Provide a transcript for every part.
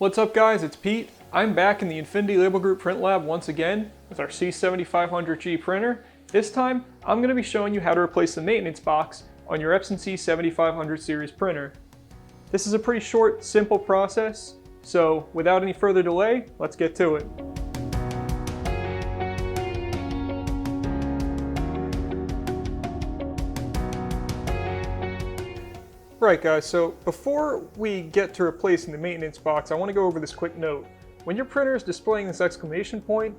What's up guys, it's Pete. I'm back in the Infinity Label Group Print Lab once again with our C7500G printer. This time, I'm going to be showing you how to replace the maintenance box on your Epson C7500-series printer. This is a pretty short, simple process, so without any further delay, let's get to it. Right guys, so before we get to replacing the maintenance box, I want to go over this quick note. When your printer is displaying this exclamation point,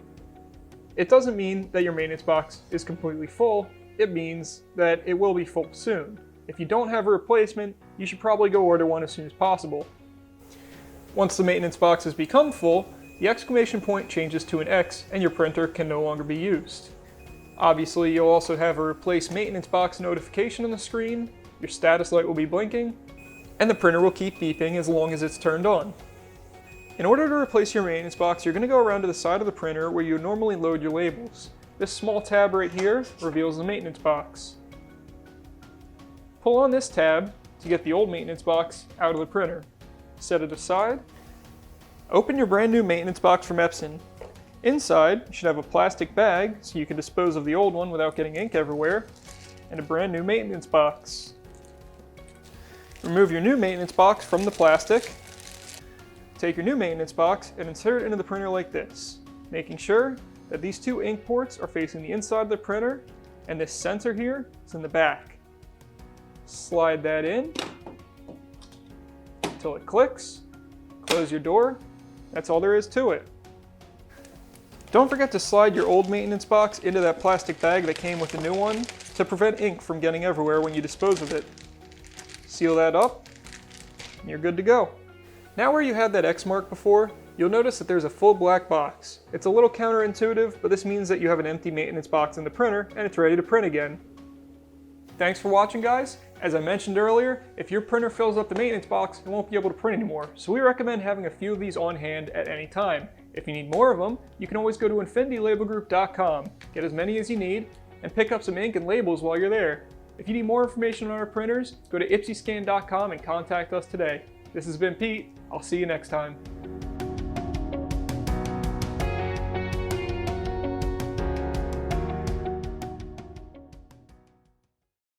it doesn't mean that your maintenance box is completely full. It means that it will be full soon. If you don't have a replacement, you should probably go order one as soon as possible. Once the maintenance box has become full, the exclamation point changes to an X and your printer can no longer be used. Obviously, you'll also have a replace maintenance box notification on the screen. Your status light will be blinking, and the printer will keep beeping as long as it's turned on. In order to replace your maintenance box, you're going to go around to the side of the printer where you normally load your labels. This small tab right here reveals the maintenance box. Pull on this tab to get the old maintenance box out of the printer. Set it aside. Open your brand new maintenance box from Epson. Inside, you should have a plastic bag so you can dispose of the old one without getting ink everywhere, and a brand new maintenance box. Remove your new maintenance box from the plastic. Take your new maintenance box and insert it into the printer like this, making sure that these two ink ports are facing the inside of the printer and this sensor here is in the back. Slide that in until it clicks. Close your door. That's all there is to it. Don't forget to slide your old maintenance box into that plastic bag that came with the new one to prevent ink from getting everywhere when you dispose of it. Seal that up, and you're good to go. Now where you had that X mark before, you'll notice that there's a full black box. It's a little counterintuitive, but this means that you have an empty maintenance box in the printer and it's ready to print again. Thanks for watching guys. As I mentioned earlier, if your printer fills up the maintenance box, it won't be able to print anymore, so we recommend having a few of these on hand at any time. If you need more of them, you can always go to infinitylabelgroup.com, get as many as you need, and pick up some ink and labels while you're there. If you need more information on our printers, go to IPSiscan.com and contact us today. This has been Pete. I'll see you next time.